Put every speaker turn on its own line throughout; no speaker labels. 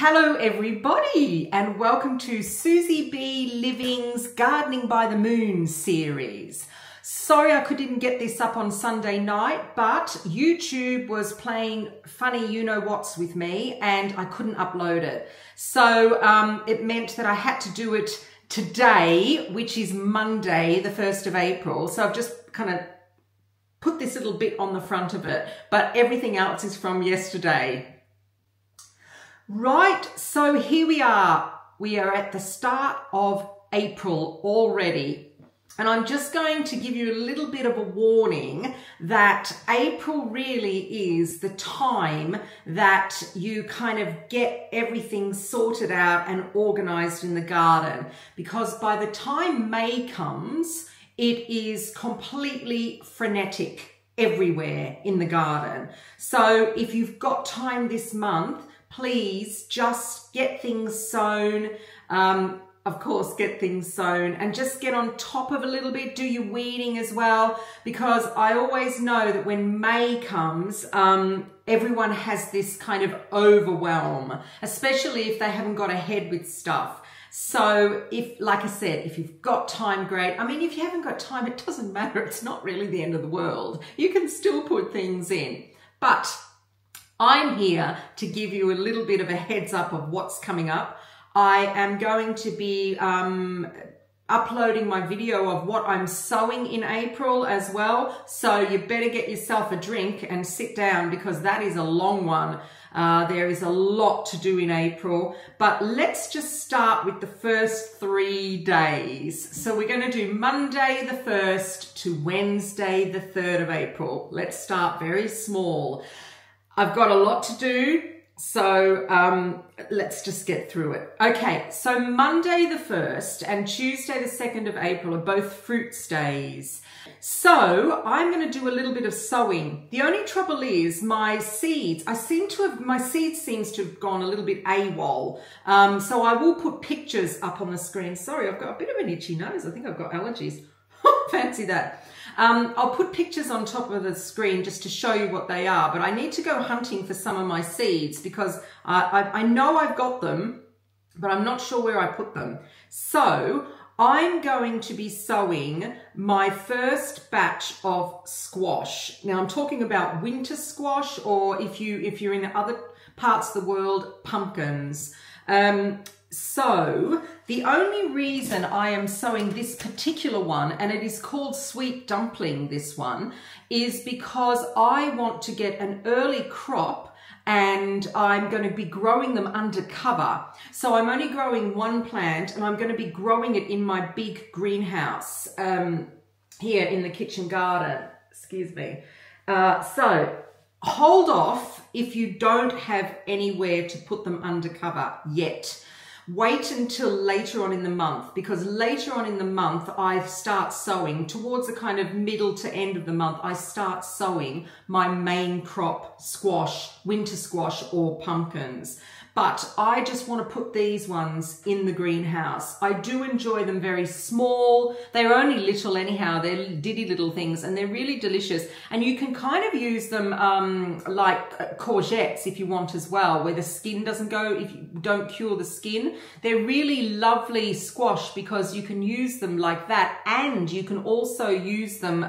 Hello everybody and welcome to Susie B Living's Gardening by the Moon series. Sorry I couldn't get this up on Sunday night, but YouTube was playing funny you-know-whats with me and I couldn't upload it. So it meant that I had to do it today, which is Monday, the 1st of April. So I've just kind of put this little bit on the front of it, but everything else is from yesterday. Right, so here we are. We are at the start of April already. And I'm just going to give you a little bit of a warning that April really is the time that you kind of get everything sorted out and organized in the garden. Because by the time May comes, it is completely frenetic everywhere in the garden. So if you've got time this month, please just get things sown. Of course, get things sown and just get on top of a little bit. Do your weeding as well, because I always know that when May comes, everyone has this kind of overwhelm, especially if they haven't got ahead with stuff. So if, like I said, if you've got time, great. I mean, if you haven't got time, it doesn't matter. It's not really the end of the world. You can still put things in. But I'm here to give you a little bit of a heads up of what's coming up. I am going to be uploading my video of what I'm sowing in April as well. So you better get yourself a drink and sit down because that is a long one. There is a lot to do in April, but let's just start with the first 3 days. So we're going to do Monday the 1st to Wednesday the 3rd of April. Let's start very small. I've got a lot to do, so let's just get through it. Okay, so Monday the 1st and Tuesday the 2nd of April are both fruits days. So I'm going to do a little bit of sowing. The only trouble is my seeds, my seeds seems to have gone a little bit AWOL. So I will put pictures up on the screen. Sorry, I've got a bit of an itchy nose. I think I've got allergies. Fancy that. I'll put pictures on top of the screen just to show you what they are, but I need to go hunting for some of my seeds because I know I've got them, but I'm not sure where I put them. So I'm going to be sowing my first batch of squash. Now I'm talking about winter squash, or if you're in other parts of the world, pumpkins. So the only reason I am sowing this particular one, and it is called sweet dumpling, this one, is because I want to get an early crop and I'm going to be growing them under cover. So I'm only growing one plant and I'm going to be growing it in my big greenhouse here in the kitchen garden. Excuse me. So hold off if you don't have anywhere to put them under cover yet. Wait until later on in the month, because later on in the month I start sowing towards the kind of middle to end of the month. I start sowing my main crop squash, winter squash or pumpkins. But I just want to put these ones in the greenhouse. I do enjoy them very small. They're only little anyhow. They're diddy little things and they're really delicious. And you can kind of use them like courgettes if you want as well, where the skin doesn't go, if you don't cure the skin. They're really lovely squash because you can use them like that, and you can also use them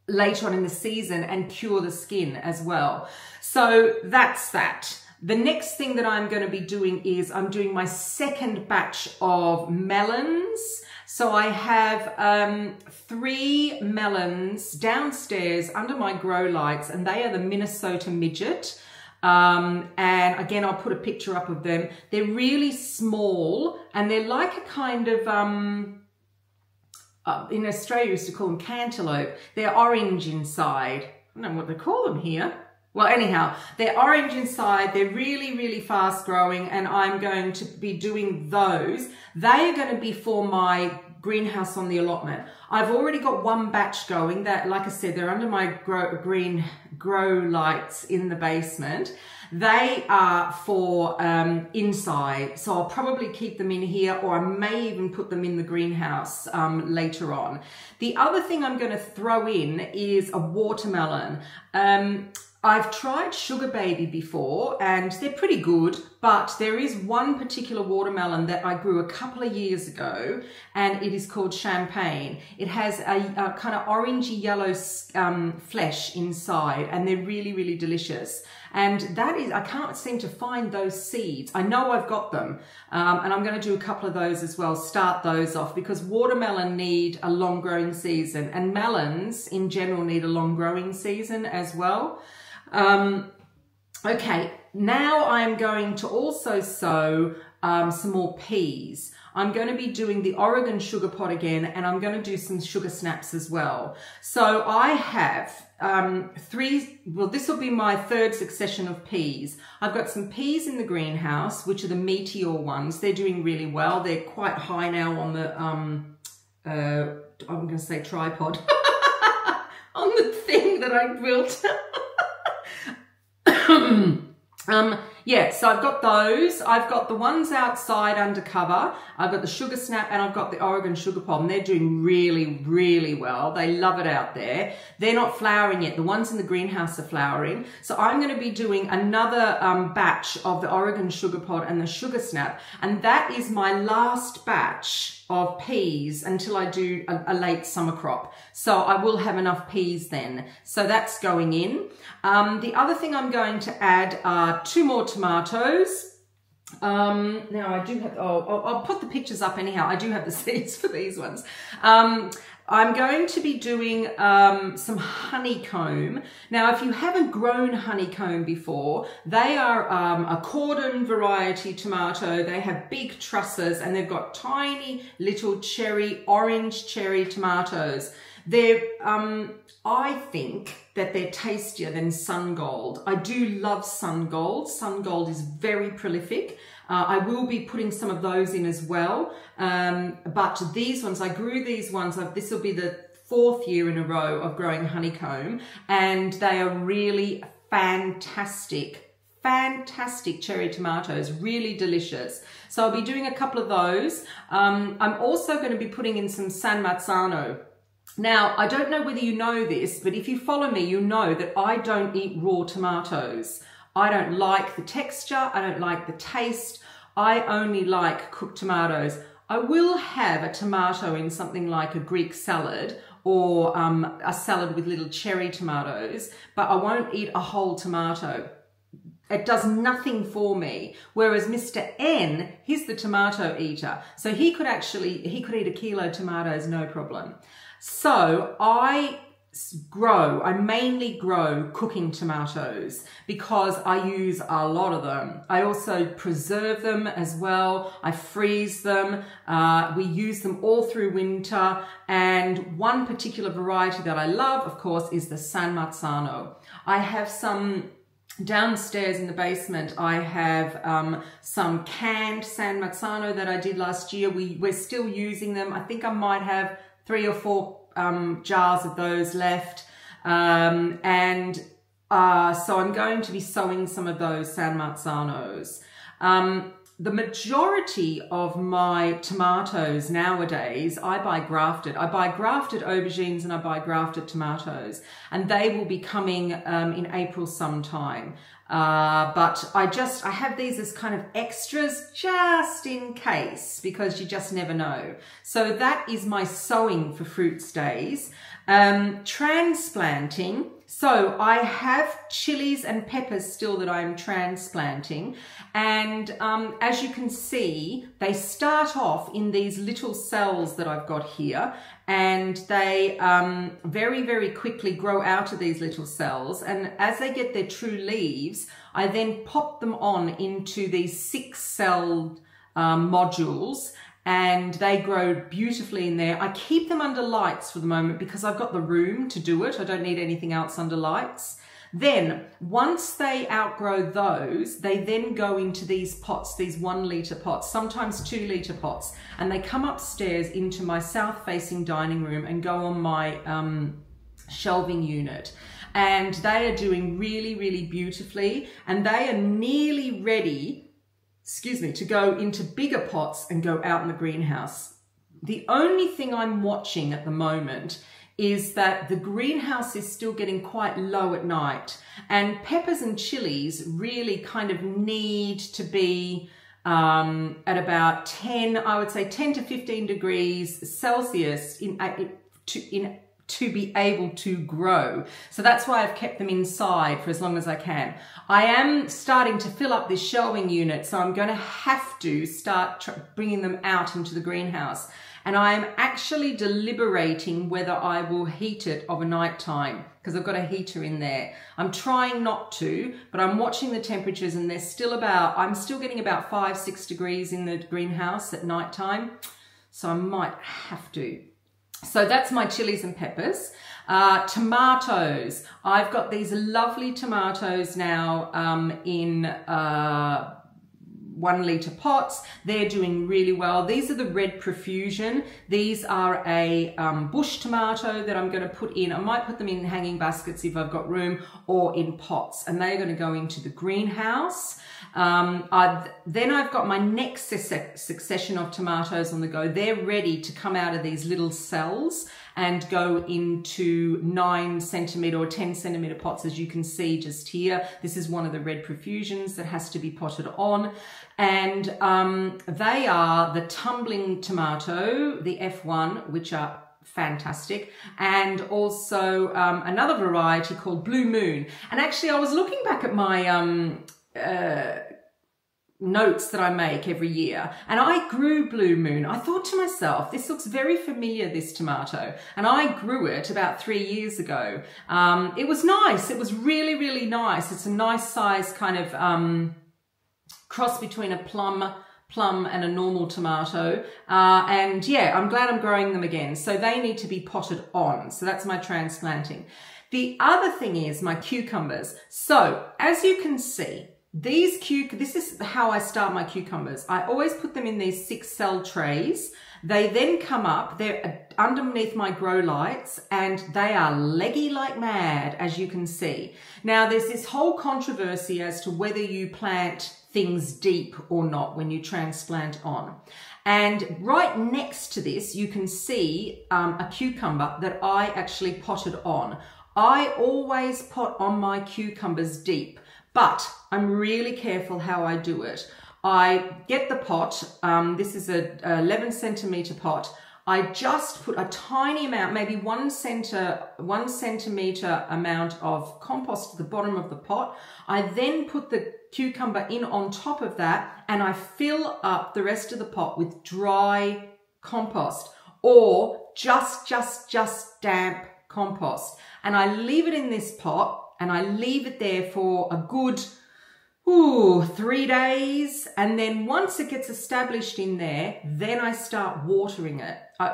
later on in the season and cure the skin as well. So that's that. The next thing that I'm going to be doing is I'm doing my second batch of melons. So I have 3 melons downstairs under my grow lights, and they are the Minnesota Midget. And again, I'll put a picture up of them. They're really small and they're like a kind of, in Australia we used to call them cantaloupe. They're orange inside. I don't know what they call them here. Well, anyhow, they're orange inside. They're really, really fast growing, and I'm going to be doing those. They are going to be for my greenhouse on the allotment. I've already got one batch going that, like I said, they're under my green grow lights in the basement. They are for inside, so I'll probably keep them in here, or I may even put them in the greenhouse later on. The other thing I'm going to throw in is a watermelon. I've tried Sugar Baby before and they're pretty good, but there is one particular watermelon that I grew a couple of years ago and it is called Champagne. It has a kind of orangey yellow flesh inside and they're really, really delicious. And that is, I can't seem to find those seeds. I know I've got them and I'm going to do a couple of those as well, start those off because watermelon need a long growing season and melons in general need a long growing season as well. Okay, now I'm going to also sow some more peas. I'm going to be doing the Oregon sugar pot again and I'm going to do some sugar snaps as well. So I have this will be my third succession of peas. I've got some peas in the greenhouse, which are the meteor ones. They're doing really well. They're quite high now on the, I'm going to say tripod, on the thing that I built. Yeah, so I've got those. I've got the ones outside under cover. I've got the sugar snap and I've got the Oregon sugar palm. They're doing really, really well. They love it out there. They're not flowering yet. The ones in the greenhouse are flowering. So I'm going to be doing another batch of the Oregon sugar pod and the sugar snap. And that is my last batch of peas until I do a late summer crop. So I will have enough peas then. So that's going in. The other thing I'm going to add are 2 more tomatoes. Now I do have, I'll put the pictures up anyhow. I do have the seeds for these ones. I'm going to be doing some honeycomb. Now, if you haven't grown honeycomb before, they are a cordon variety tomato. They have big trusses and they've got tiny little orange cherry tomatoes. They're, I think that they're tastier than Sun Gold. I do love Sun Gold. Sun Gold is very prolific. I will be putting some of those in as well. But these ones, I grew these ones. This will be the 4th year in a row of growing honeycomb. And they are really fantastic cherry tomatoes, really delicious. So I'll be doing a couple of those. I'm also going to be putting in some San Marzano. Now, I don't know whether you know this, but if you follow me, you know that I don't eat raw tomatoes. I don't like the texture. I don't like the taste. I only like cooked tomatoes. I will have a tomato in something like a Greek salad or a salad with little cherry tomatoes, but I won't eat a whole tomato. It does nothing for me. Whereas Mr. N, he's the tomato eater. So he could eat a kilo of tomatoes, no problem. So I mainly grow cooking tomatoes because I use a lot of them. I also preserve them as well. I freeze them. We use them all through winter. And one particular variety that I love, of course, is the San Marzano. I have some downstairs in the basement. I have some canned San Marzano that I did last year. We're still using them. I think I might have 3 or 4 jars of those left. So I'm going to be sowing some of those San Marzanos. The majority of my tomatoes nowadays, I buy grafted. I buy grafted aubergines and I buy grafted tomatoes, and they will be coming in April sometime. But I have these as kind of extras just in case, because you just never know. So that is my sowing for fruits days. Transplanting. So I have chilies and peppers still that I'm transplanting. And as you can see, they start off in these little cells that I've got here. And they very, very quickly grow out of these little cells. And as they get their true leaves, I then pop them on into these 6-celled modules. And they grow beautifully in there. I keep them under lights for the moment because I've got the room to do it. I don't need anything else under lights. Then once they outgrow those, they then go into these pots, these 1-litre pots, sometimes 2-litre pots, and they come upstairs into my south-facing dining room and go on my shelving unit. And they are doing really, really beautifully, and they are nearly ready, to go into bigger pots and go out in the greenhouse. The only thing I'm watching at the moment is that the greenhouse is still getting quite low at night, and peppers and chilies really kind of need to be at about 10, I would say 10 to 15 degrees Celsius to be able to grow. So that's why I've kept them inside for as long as I can. I am starting to fill up this shelving unit, so I'm going to have to start bringing them out into the greenhouse. And I am actually deliberating whether I will heat it of a night time, because I've got a heater in there. I'm trying not to, but I'm watching the temperatures, and they're still I'm still getting about 5-6 degrees in the greenhouse at night time. So I might have to. So that's my chilies and peppers. Tomatoes. I've got these lovely tomatoes now in 1 litre pots. They're doing really well. These are the red profusion. These are a bush tomato that I'm going to put in. I might put them in hanging baskets if I've got room, or in pots, and they're going to go into the greenhouse. Then I've got my next succession of tomatoes on the go. They're ready to come out of these little cells and go into 9 centimetre or 10 centimetre pots, as you can see just here. This is one of the red profusions that has to be potted on. And they are the tumbling tomato, the F1, which are fantastic, and also another variety called Blue Moon. And actually I was looking back at my notes that I make every year, and I grew Blue Moon. I thought to myself, this looks very familiar, this tomato, and I grew it about 3 years ago. It was nice. It was really, really nice. It's a nice size kind of cross between a plum and a normal tomato, and yeah, I'm glad I'm growing them again. So they need to be potted on. So that's my transplanting. The other thing is my cucumbers. So as you can see, this is how I start my cucumbers. I always put them in these 6-cell trays. They then come up, they're underneath my grow lights, and they are leggy like mad, as you can see. Now there's this whole controversy as to whether you plant things deep or not when you transplant on. And right next to this, you can see a cucumber that I actually potted on. I always pot on my cucumbers deep, but I'm really careful how I do it. I get the pot, this is a 11 centimetre pot. I just put a tiny amount, maybe 1 centimetre amount of compost at the bottom of the pot. I then put the cucumber in on top of that, and I fill up the rest of the pot with dry compost, or just damp compost. And I leave it in this pot, and I leave it there for a good 3 days, and then once it gets established in there, then I start watering it. I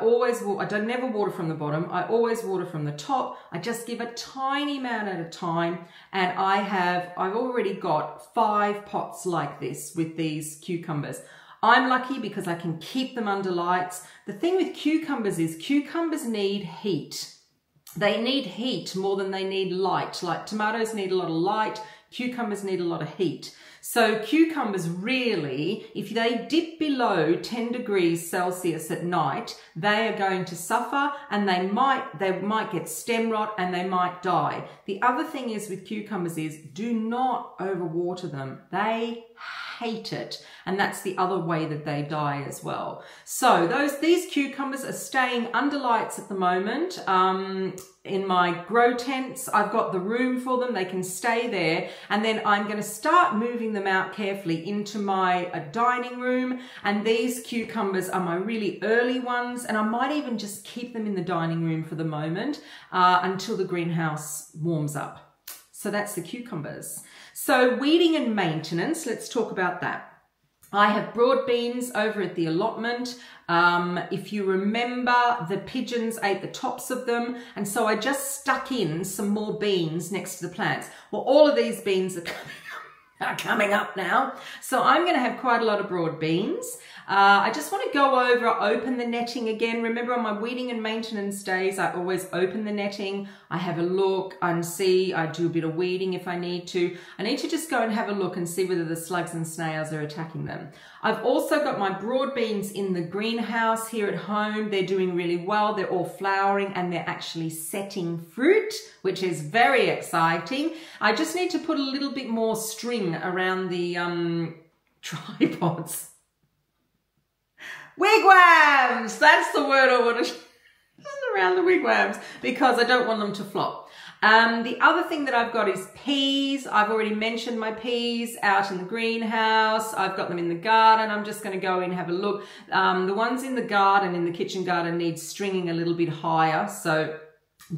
never water from the bottom. I always water from the top. I just give a tiny amount at a time, and I've already got 5 pots like this with these cucumbers. I'm lucky because I can keep them under lights. The thing with cucumbers is cucumbers need heat. They need heat more than they need light. Like tomatoes need a lot of light, cucumbers need a lot of heat. So cucumbers really, if they dip below 10 degrees Celsius at night, they are going to suffer, and they might get stem rot, and they might die. The other thing is with cucumbers is do not overwater them. They hate it, and that's the other way that they die as well. So these cucumbers are staying under lights at the moment. In my grow tents, I've got the room for them. They can stay there, and then I'm going to start moving them out carefully into my dining room. And these cucumbers are my really early ones, and I might even just keep them in the dining room for the moment until the greenhouse warms up. So that's the cucumbers. So weeding and maintenance, let's talk about that. I have broad beans over at the allotment. If you remember, the pigeons ate the tops of them, and so I just stuck in some more beans next to the plants. Well, all of these beans are coming up. are coming up now. So I'm going to have quite a lot of broad beans. I just want to go over, open the netting again. Remember on my weeding and maintenance days, I always open the netting. I have a look and see, I do a bit of weeding if I need to. I need to just go and have a look and see whether the slugs and snails are attacking them. I've also got my broad beans in the greenhouse here at home. They're doing really well. They're all flowering and they're actually setting fruit, which is very exciting. I just need to put a little bit more string around the tripods. Wigwams! That's the word I want to around the wigwams because I don't want them to flop. The other thing that I've got is peas. I've already mentioned my peas out in the greenhouse. I've got them in the garden. I'm just going to go in and have a look. The ones in the garden, in the kitchen garden, need stringing a little bit higher, so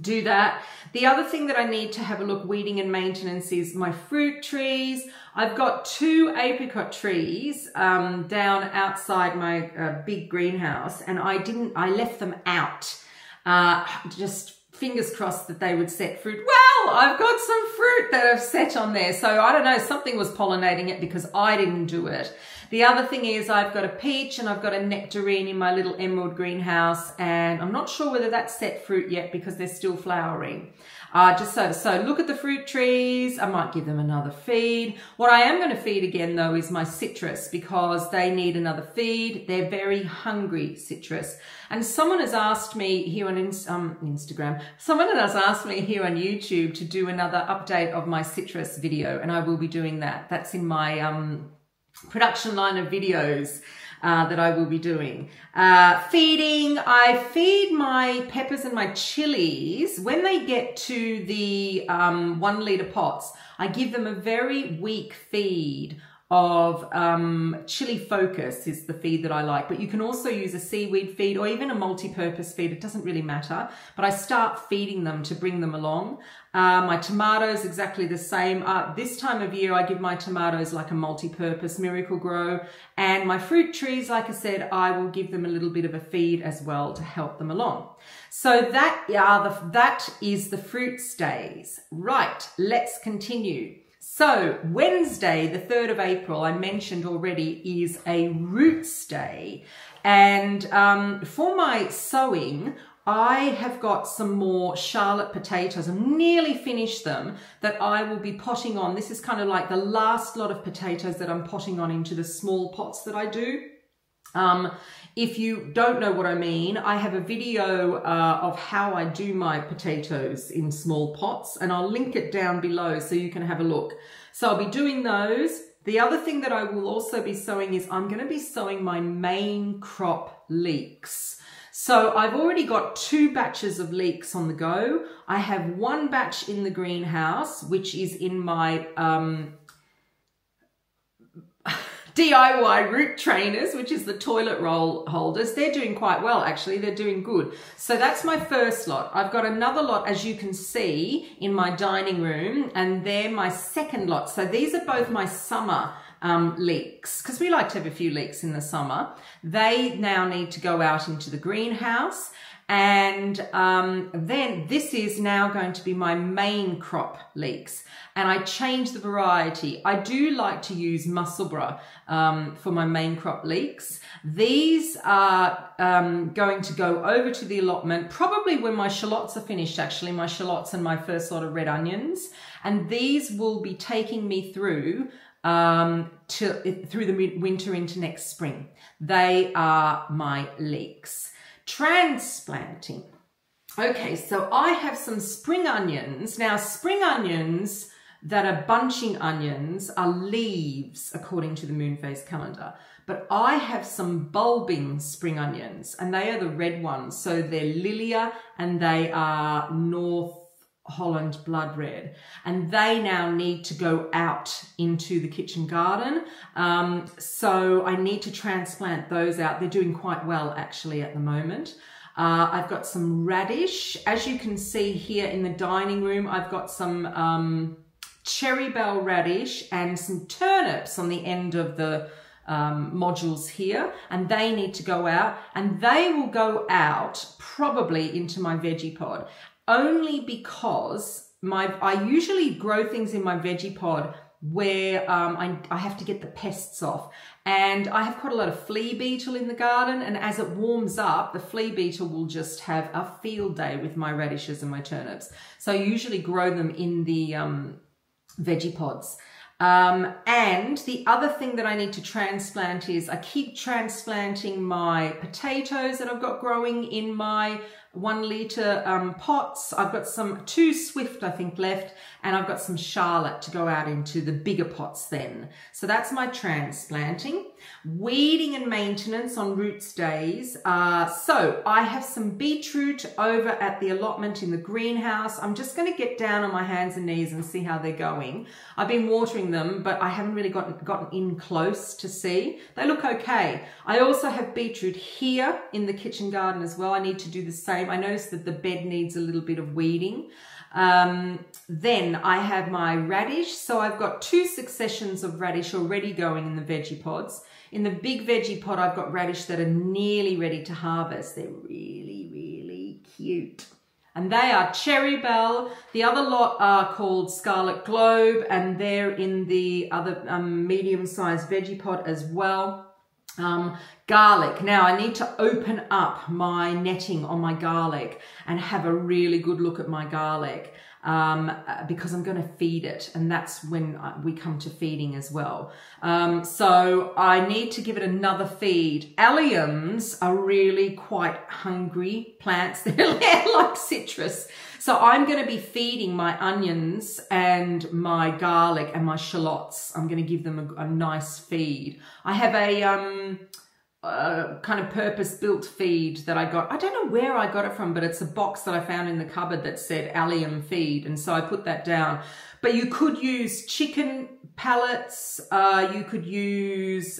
do that. The other thing that I need to have a look, weeding and maintenance, is my fruit trees. I've got 2 apricot trees down outside my big greenhouse, and I left them out. Just fingers crossed that they would set fruit. Well, I've got some fruit that have set on there. So I don't know, something was pollinating it because I didn't do it. The other thing is I've got a peach and I've got a nectarine in my little emerald greenhouse, and I'm not sure whether that's set fruit yet because they're still flowering. So look at the fruit trees. I might give them another feed. What I am going to feed again though is my citrus because they need another feed. They're very hungry citrus. And someone has asked me here on Instagram, someone has asked me here on YouTube to do another update of my citrus video, and I will be doing that. That's in my production line of videos that I will be doing. Feeding, I feed my peppers and my chilies. When they get to the 1 litre pots, I give them a very weak feed of chili focus is the feed that I like, but you can also use a seaweed feed or even a multi-purpose feed. It doesn't really matter, but I start feeding them to bring them along. My tomatoes, exactly the same. This time of year, I give my tomatoes like a multi-purpose Miracle Grow, and my fruit trees, like I said, I will give them a little bit of a feed as well to help them along. So that is the fruit stays. Right, let's continue. So Wednesday, the 3rd of April, I mentioned already, is a roots day. And for my sowing, I have got some more Charlotte potatoes. I've nearly finished them that I will be potting on. This is kind of like the last lot of potatoes that I'm potting on into the small pots that I do. If you don't know what I mean, I have a video of how I do my potatoes in small pots, and I'll link it down below so you can have a look. So I'll be doing those. The other thing that I will also be sowing is I'm going to be sowing my main crop leeks. So I've already got 2 batches of leeks on the go. I have 1 batch in the greenhouse, which is in my DIY root trainers, which is the toilet roll holders. They're doing quite well, actually. They're doing good. So that's my first lot. I've got another lot, as you can see, in my dining room, and they're my second lot. So these are both my summer leeks, because we like to have a few leeks in the summer. They now need to go out into the greenhouse. And then this is now going to be my main crop leeks. And I changed the variety. I do like to use Musselburgh for my main crop leeks. These are going to go over to the allotment probably when my shallots are finished, actually, my shallots and my first lot of red onions. And these will be taking me through the winter into next spring. They are my leeks. Transplanting. Okay, so I have some spring onions. Now, spring onions that are bunching onions are leaves according to the moon phase calendar. But I have some bulbing spring onions, and they are the red ones. So they're Lilia and they are North Holland blood red, and they now need to go out into the kitchen garden. So I need to transplant those out. They're doing quite well actually at the moment. I've got some radish. As you can see here in the dining room, I've got some cherry bell radish and some turnips on the end of the modules here, and they need to go out, and they will go out probably into my veggie pod. Only because I usually grow things in my veggie pod where I have to get the pests off. And I have quite a lot of flea beetle in the garden, and as it warms up, the flea beetle will just have a field day with my radishes and my turnips. So I usually grow them in the veggie pods. And the other thing that I need to transplant is I keep transplanting my potatoes that I've got growing in my 1 litre pots. I've got two Swift, I think, left, and I've got some Charlotte to go out into the bigger pots then. So that's my transplanting. Weeding and maintenance on roots days. So I have some beetroot over at the allotment in the greenhouse. I'm just going to get down on my hands and knees and see how they're going. I've been watering them, but I haven't really gotten in close to see. They look okay. I also have beetroot here in the kitchen garden as well. I need to do the same. I noticed that the bed needs a little bit of weeding. Then I have my radish. So I've got 2 successions of radish already going in the veggie pods. In the big veggie pod, I've got radish that are nearly ready to harvest. They're really, really cute. And they are Cherry Bell. The other lot are called Scarlet Globe, and they're in the other medium-sized veggie pod as well. Garlic. Now I need to open up my netting on my garlic and have a really good look at my garlic because I'm going to feed it, and that's when we come to feeding as well. So I need to give it another feed. Alliums are really quite hungry plants. They're like citrus. So I'm going to be feeding my onions and my garlic and my shallots. I'm going to give them a nice feed. I have a kind of purpose-built feed that I got. I don't know where I got it from, but it's a box that I found in the cupboard that said allium feed, and so I put that down. But you could use chicken pellets. You could use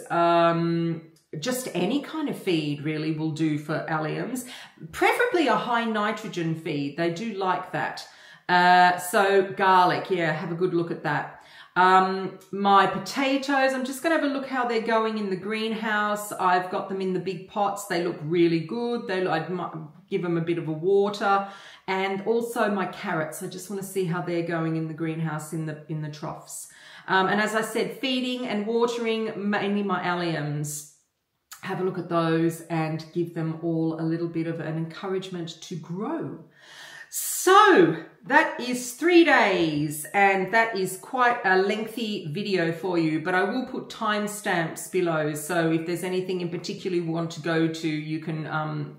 just any kind of feed really will do for alliums, preferably a high nitrogen feed. They do like that. So garlic, yeah, have a good look at that. My potatoes, I'm just going to have a look how they're going in the greenhouse. I've got them in the big pots. They look really good. I'd give them a bit of a water. And also my carrots. I just want to see how they're going in the greenhouse in the troughs. And as I said, feeding and watering mainly my alliums. Have a look at those and give them all a little bit of an encouragement to grow. So that is 3 days, and that is quite a lengthy video for you, but I will put timestamps below. So if there's anything in particular you want to go to, you can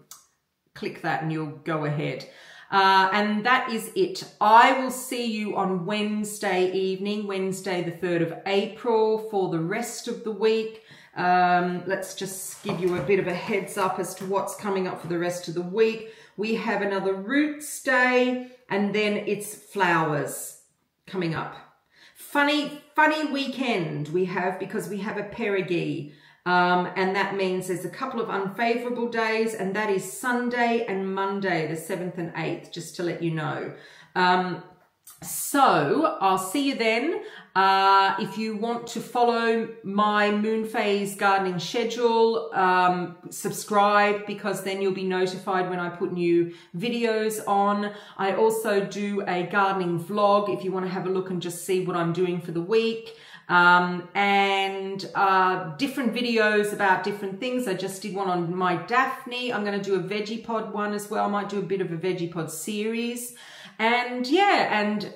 click that and you'll go ahead. And that is it. I will see you on Wednesday evening, Wednesday the 3rd of April for the rest of the week. Let's just give you a bit of a heads up as to what's coming up for the rest of the week. We have another Roots Day, and then it's flowers coming up. Funny weekend we have, because we have a perigee. And that means there's a couple of unfavorable days, and that is Sunday and Monday, the 7th and 8th, just to let you know. So I'll see you then. If you want to follow my moon phase gardening schedule, subscribe, because then you'll be notified when I put new videos on. I also do a gardening vlog if you want to have a look and just see what I'm doing for the week. And different videos about different things. I just did one on my Daphne. I'm going to do a veggie pod one as well. I might do a bit of a veggie pod series. And yeah, and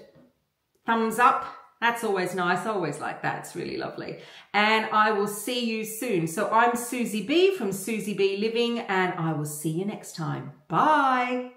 thumbs up. That's always nice. I always like that. It's really lovely. And I will see you soon. So I'm Susie B from Susie B Living, and I will see you next time. Bye.